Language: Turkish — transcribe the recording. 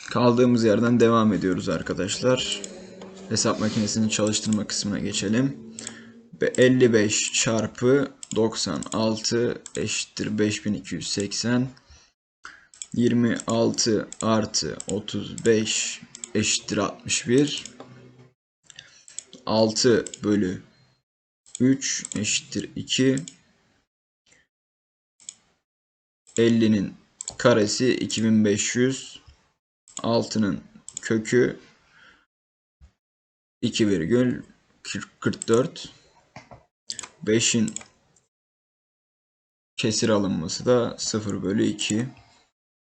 Kaldığımız yerden devam ediyoruz arkadaşlar. Hesap makinesini çalıştırma kısmına geçelim. 55 çarpı 96 eşittir 5280. 26 artı 35 eşittir 61. 6 bölü 3 eşittir 2. 50'nin karesi 2500. 6'nın kökü 2,44. 5'in kesir alınması da 0 bölü 2.